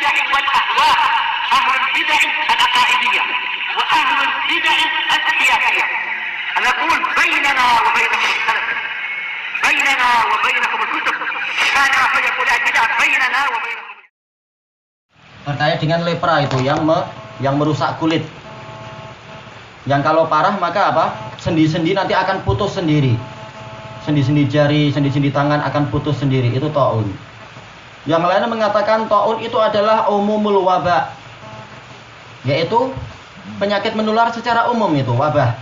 البدع والأهواء، أهل البدع العقائدية وأهل البدع السياسية. نقول بيننا وبينكم السلف، بيننا وبينكم الكتب، كان فيقول البدع بيننا وبينكم. Terkait dengan lepra itu yang merusak kulit. Yang kalau parah maka apa? Sendi-sendi nanti akan putus sendiri. Sendi-sendi jari, sendi-sendi tangan akan putus sendiri. Itu taun. Yang lainnya mengatakan taun itu adalah umumul wabah, yaitu penyakit menular secara umum, itu wabah.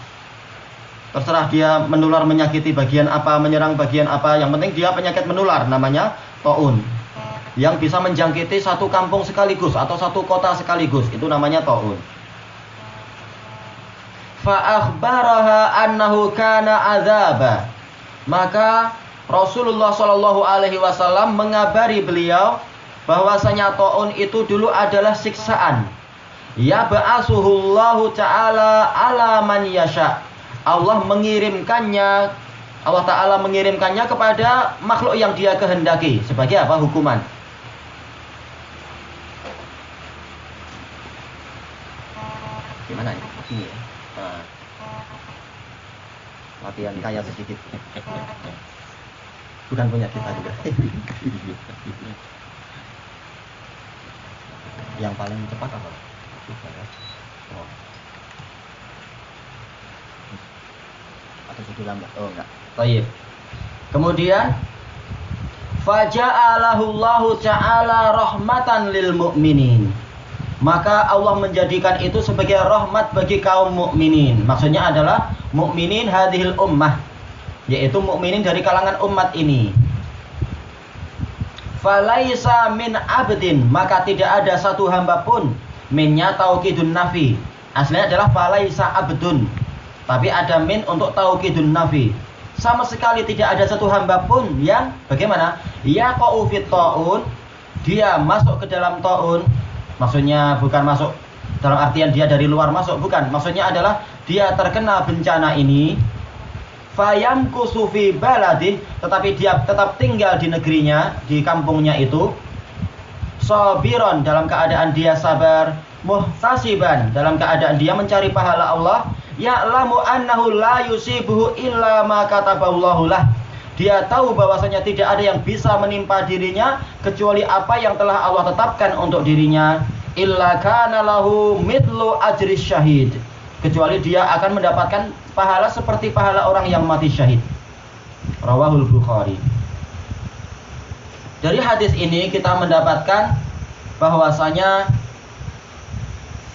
Terserah dia menular menyakiti bagian apa, menyerang bagian apa, yang penting dia penyakit menular, namanya taun. Yang bisa menjangkiti satu kampung sekaligus atau satu kota sekaligus, itu namanya taun. Fa akhbaraha annahu kana adzaba. Maka Rasulullah Shallallahu alaihi wasallam mengabari beliau bahwasanya taun itu dulu adalah siksaan. Ya ba'asuhullahu ta'ala ala man yasha. Allah Ta'ala mengirimkannya kepada makhluk yang dia kehendaki. Sebagai apa? Hukuman. Gimana ini? Ini ya. Nah. Latihan kaya sedikit. Bukan punya kita juga. Yang paling cepat apa? Oh. Atau sudah lambat? Oh enggak. Baik. Kemudian faja'alahullahu ta'ala rahmatan lil mu'minin. Maka Allah menjadikan itu sebagai rahmat bagi kaum mukminin. Maksudnya adalah mukminin hadhil ummah, yaitu mukminin dari kalangan umat ini. Falaisa min abdin, maka tidak ada satu hamba pun. Minnya taukidun nafi. Aslinya adalah falaisa abdun, tapi ada min untuk taukidun nafi. Sama sekali tidak ada satu hamba pun yang bagaimana? Yaqa'u fit ta'un, dia masuk ke dalam ta'un. Maksudnya bukan masuk dalam artian dia dari luar masuk, bukan. Maksudnya adalah dia terkena bencana ini, fayamkusu fi baladih, tetapi dia tetap tinggal di negerinya, di kampungnya itu, sabiron, dalam keadaan dia sabar, muhtasiban, dalam keadaan dia mencari pahala Allah, ya'lamu annahu la yusibuhu illa ma kataballahu lah. Dia tahu bahwasanya tidak ada yang bisa menimpa dirinya kecuali apa yang telah Allah tetapkan untuk dirinya. Illa kana lahu mithlu ajri syahid. Kecuali dia akan mendapatkan pahala seperti pahala orang yang mati syahid. Rawahul Bukhari. Dari hadis ini kita mendapatkan bahwasanya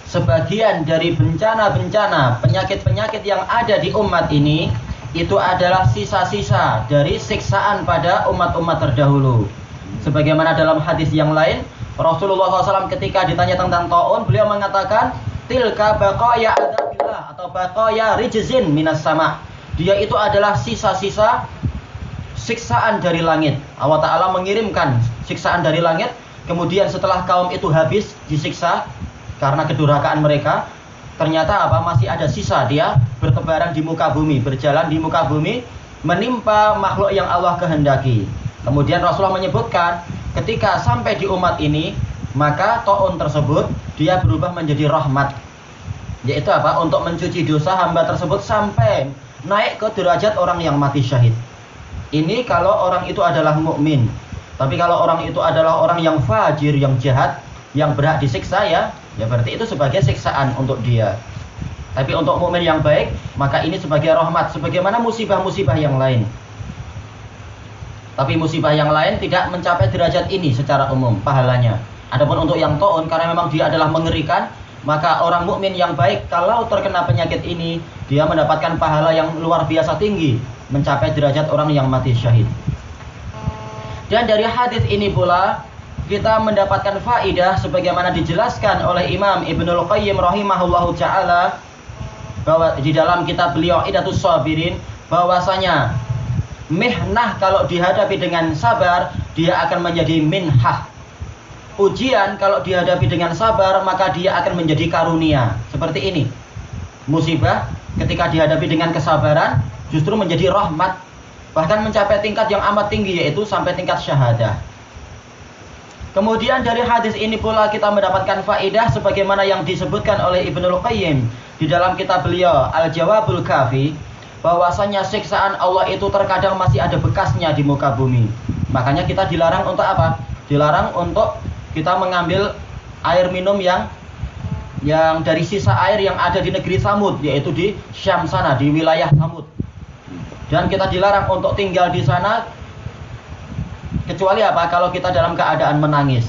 sebagian dari bencana-bencana, penyakit-penyakit yang ada di umat ini itu adalah sisa-sisa dari siksaan pada umat-umat terdahulu. Sebagaimana dalam hadis yang lain, Rasulullah SAW ketika ditanya tentang taun, beliau mengatakan, tilka baqaya adzabillah atau baqaya rijzin minas sama. Dia itu adalah sisa-sisa siksaan dari langit. Allah Ta'ala mengirimkan siksaan dari langit, kemudian setelah kaum itu habis disiksa karena kedurhakaan mereka, ternyata apa? Masih ada sisa, dia bertebaran di muka bumi, berjalan di muka bumi, menimpa makhluk yang Allah kehendaki. Kemudian Rasulullah menyebutkan, ketika sampai di umat ini, maka taun tersebut dia berubah menjadi rahmat. Yaitu apa? Untuk mencuci dosa hamba tersebut sampai naik ke derajat orang yang mati syahid. Ini kalau orang itu adalah mukmin. Tapi kalau orang itu adalah orang yang fajir, yang jahat, yang berhak disiksa, ya berarti itu sebagai siksaan untuk dia. Tapi untuk mukmin yang baik, maka ini sebagai rahmat, sebagaimana musibah-musibah yang lain. Tapi musibah yang lain tidak mencapai derajat ini secara umum pahalanya. Adapun untuk yang taun, karena memang dia adalah mengerikan, maka orang mukmin yang baik kalau terkena penyakit ini, dia mendapatkan pahala yang luar biasa tinggi, mencapai derajat orang yang mati syahid. Dan dari hadis ini pula kita mendapatkan faidah sebagaimana dijelaskan oleh Imam Ibnul Qayyim rahimahullahu ta'ala bahwa di dalam kitab beliau Idatus Sabirin, bahwasanya mihnah kalau dihadapi dengan sabar dia akan menjadi minhah. Ujian kalau dihadapi dengan sabar maka dia akan menjadi karunia. Seperti ini. Musibah ketika dihadapi dengan kesabaran justru menjadi rahmat, bahkan mencapai tingkat yang amat tinggi, yaitu sampai tingkat syahadah. Kemudian dari hadis ini pula kita mendapatkan faedah sebagaimana yang disebutkan oleh Ibnul Qayyim di dalam kitab beliau Al-Jawabul Kafi, bahwasanya siksaan Allah itu terkadang masih ada bekasnya di muka bumi. Makanya kita dilarang untuk apa? Dilarang untuk kita mengambil air minum yang dari sisa air yang ada di negeri Samud, yaitu di Syam sana, di wilayah Samud. Dan kita dilarang untuk tinggal di sana kecuali apa? Kalau kita dalam keadaan menangis.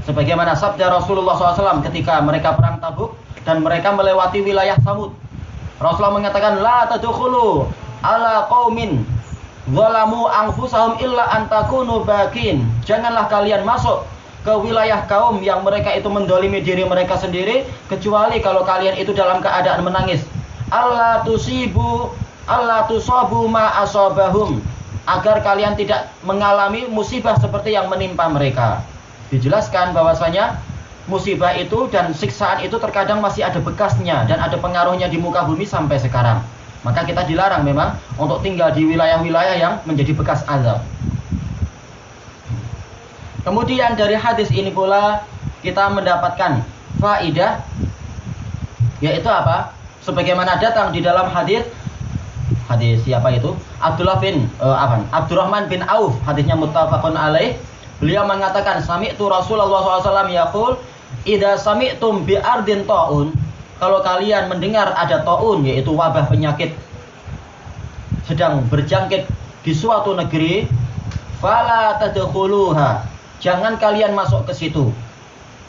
Sebagaimana sabda Rasulullah SAW ketika mereka perang Tabuk dan mereka melewati wilayah Samud. Rasulullah mengatakan, la tadkhulu ala qaumin zalamu anfusahum illa an takunu bakin. Janganlah kalian masuk ke wilayah kaum yang mereka itu mendolimi diri mereka sendiri, kecuali kalau kalian itu dalam keadaan menangis. Allah tusabu ma asabahum, agar kalian tidak mengalami musibah seperti yang menimpa mereka. Dijelaskan bahwasanya musibah itu dan siksaan itu terkadang masih ada bekasnya dan ada pengaruhnya di muka bumi sampai sekarang. Maka kita dilarang memang untuk tinggal di wilayah-wilayah yang menjadi bekas azab. Kemudian dari hadis ini pula kita mendapatkan faidah, yaitu apa? Sebagaimana datang di dalam hadis siapa itu? Abdurrahman bin Auf, hadisnya muttafaqun alaih. Beliau mengatakan, sami'tu Rasulullah SAW yaqul, idza sami'tum bi ardin ta'un, kalau kalian mendengar ada ta'un, yaitu wabah penyakit sedang berjangkit di suatu negeri, fala tadkhuluha, jangan kalian masuk ke situ.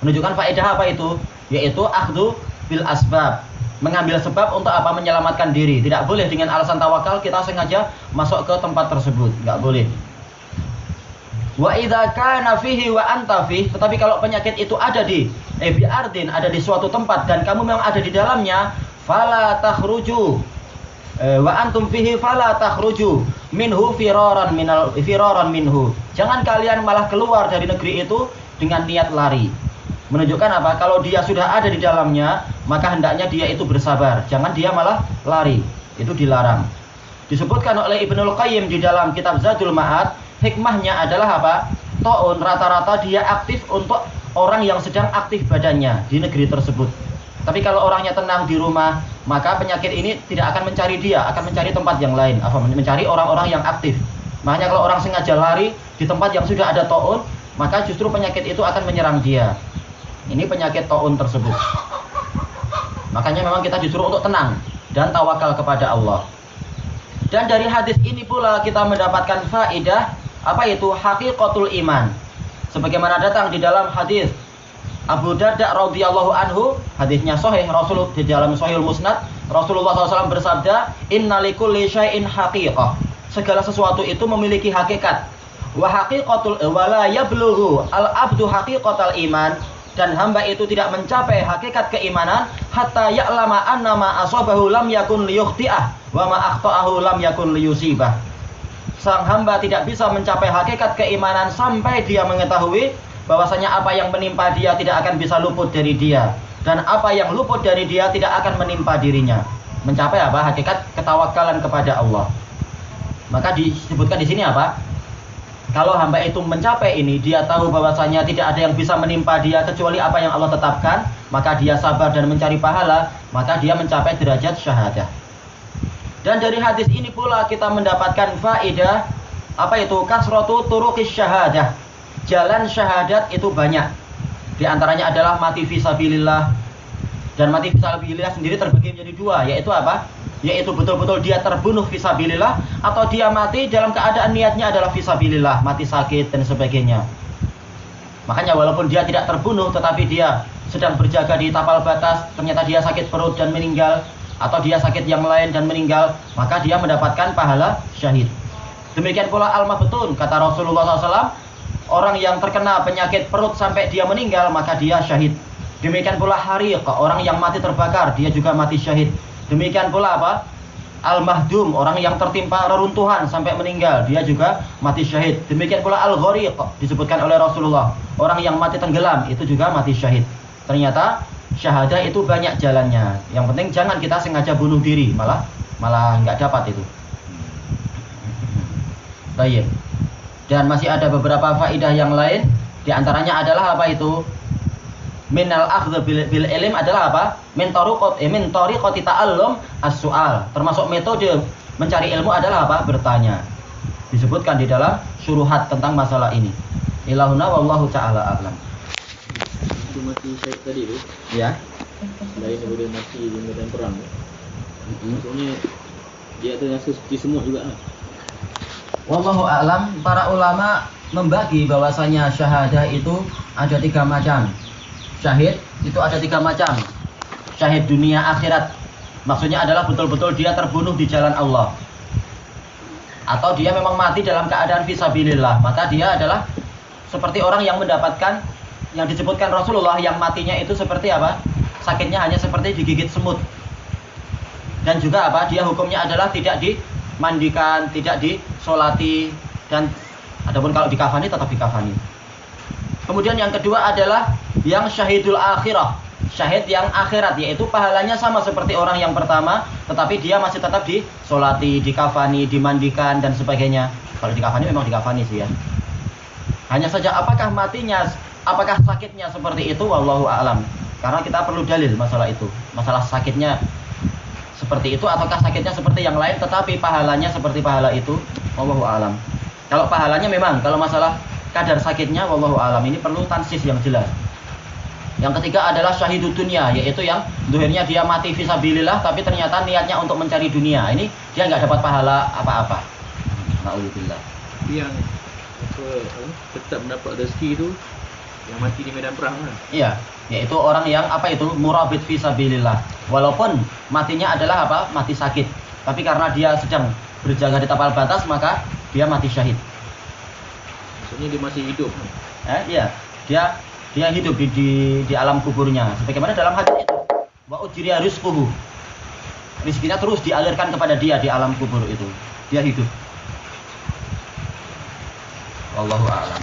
Menunjukkan faedah apa itu? Yaitu akhdhu bil asbab, mengambil sebab untuk apa? Menyelamatkan diri. Tidak boleh dengan alasan tawakal kita sengaja masuk ke tempat tersebut, enggak boleh. Wa idza kana fihi wa anta fihi, tetapi kalau penyakit itu ada di bi'ardin, ada di suatu tempat dan kamu memang ada di dalamnya, fala takhruju wa antum fihi fala takhruju minhu firaran minhu. Jangan kalian malah keluar dari negeri itu dengan niat lari. Menunjukkan apa? Kalau dia sudah ada di dalamnya, maka hendaknya dia itu bersabar. Jangan dia malah lari. Itu dilarang. Disebutkan oleh Ibnul Qayyim di dalam kitab Zadul Ma'ad, hikmahnya adalah apa? Ta'un rata-rata dia aktif untuk orang yang sedang aktif badannya di negeri tersebut. Tapi kalau orangnya tenang di rumah, maka penyakit ini tidak akan mencari dia, akan mencari tempat yang lain, mencari orang-orang yang aktif. Makanya kalau orang sengaja lari di tempat yang sudah ada ta'un, maka justru penyakit itu akan menyerang dia. Ini penyakit ta'un tersebut. Makanya memang kita disuruh untuk tenang dan tawakal kepada Allah. Dan dari hadis ini pula kita mendapatkan faedah, apa itu? Haqiqatul iman. Sebagaimana datang di dalam hadis Abu Darda radhiyallahu anhu, hadisnya sahih, Rasul di dalam Sahihul Musnad, Rasulullah SAW bersabda, innalikulli syai'in haqiqah. Segala sesuatu itu memiliki hakikat. Wa haqiqatul wala yablughu al-abdu haqiqatal iman, dan hamba itu tidak mencapai hakikat keimanan hatta ya'lama annama asabahu lam yakun liyukhti'ah wa ma akhta'ahu lam yakun liyusibah. Sang hamba tidak bisa mencapai hakikat keimanan sampai dia mengetahui bahwasanya apa yang menimpa dia tidak akan bisa luput dari dia, dan apa yang luput dari dia tidak akan menimpa dirinya. Mencapai apa? Hakikat ketawakalan kepada Allah. Maka disebutkan di sini apa? Kalau hamba itu mencapai ini, dia tahu bahwasanya tidak ada yang bisa menimpa dia kecuali apa yang Allah tetapkan, maka dia sabar dan mencari pahala, maka dia mencapai derajat syahadah. Dan dari hadis ini pula kita mendapatkan faedah, apa itu? Kasratu turuqis syahadah. Jalan syahadat itu banyak. Di antaranya adalah mati fisabilillah. Dan mati fisabilillah sendiri terbagi menjadi dua, yaitu apa? Yaitu betul-betul dia terbunuh fisabilillah, atau dia mati dalam keadaan niatnya adalah fisabilillah, mati sakit dan sebagainya. Makanya walaupun dia tidak terbunuh, tetapi dia sedang berjaga di tapal batas, ternyata dia sakit perut dan meninggal, atau dia sakit yang lain dan meninggal, maka dia mendapatkan pahala syahid. Demikian pula al-mabtun, kata Rasulullah SAW, orang yang terkena penyakit perut sampai dia meninggal, maka dia syahid. Demikian pula hariq, orang yang mati terbakar, dia juga mati syahid. Demikian pula apa? Al-mahdum, orang yang tertimpa reruntuhan sampai meninggal, dia juga mati syahid. Demikian pula al-ghariq, disebutkan oleh Rasulullah, orang yang mati tenggelam, itu juga mati syahid. Ternyata syahadah itu banyak jalannya. Yang penting jangan kita sengaja bunuh diri, malah nggak dapat itu. Baik. Dan masih ada beberapa faedah yang lain Di antaranya adalah apa itu? Minal akhdh bil ilm adalah apa? Min tariqati ta'allum as-su'al. Termasuk metode mencari ilmu adalah apa? Bertanya. Disebutkan di dalam syuruhat tentang masalah ini. Ilahuna wallahu ta'ala a'lam. Itu mati syahid tadi tu, Ya. selain daripada mati di medan perang tu, maksudnya dia tu rasa seperti semut juga lah. Wallahu a'lam. Para ulama membagi bahwasanya syahadah itu ada 3 macam. Syahid itu ada 3 macam. Syahid dunia akhirat, maksudnya adalah betul-betul dia terbunuh di jalan Allah, atau dia memang mati dalam keadaan fisabilillah, maka dia adalah seperti orang yang mendapatkan yang disebutkan Rasulullah, yang matinya itu seperti apa? Sakitnya hanya seperti digigit semut. Dan juga apa? Dia hukumnya adalah tidak dimandikan, tidak disolati, dan adapun kalau dikafani tetap dikafani. Kemudian yang kedua adalah yang syahidul akhirah, syahid yang akhirat, yaitu pahalanya sama seperti orang yang pertama, tetapi dia masih tetap disolati, dikafani, dimandikan dan sebagainya. Kalau dikafani memang dikafani sih ya. Hanya saja apakah matinya, apakah sakitnya seperti itu, wallahu a'lam. Karena kita perlu dalil masalah itu, masalah sakitnya seperti itu ataukah sakitnya seperti yang lain tetapi pahalanya seperti pahala itu, wallahu a'lam. Kalau pahalanya memang, kalau masalah kadar sakitnya wallahu a'lam ini perlu tansis yang jelas. Yang ketiga adalah syahidud dunia, yaitu yang zuhirnya dia mati fisabilillah tapi ternyata niatnya untuk mencari dunia. Ini dia nggak dapat pahala apa-apa. Na'udzubillah. Yang tetap mendapat rezeki tu yang mati di medan perang lah. Iya, yaitu orang yang apa itu? Murabit fisabilillah. Walaupun matinya adalah apa? Mati sakit. Tapi karena dia sedang berjaga di tapal batas maka dia mati syahid. Maksudnya dia masih hidup. Iya, dia hidup di alam kuburnya. Sebagaimana dalam hadis itu, wa ujriya rizquhu. Rizkinya terus dialirkan kepada dia di alam kubur itu. Dia hidup. Wallahu a'lam.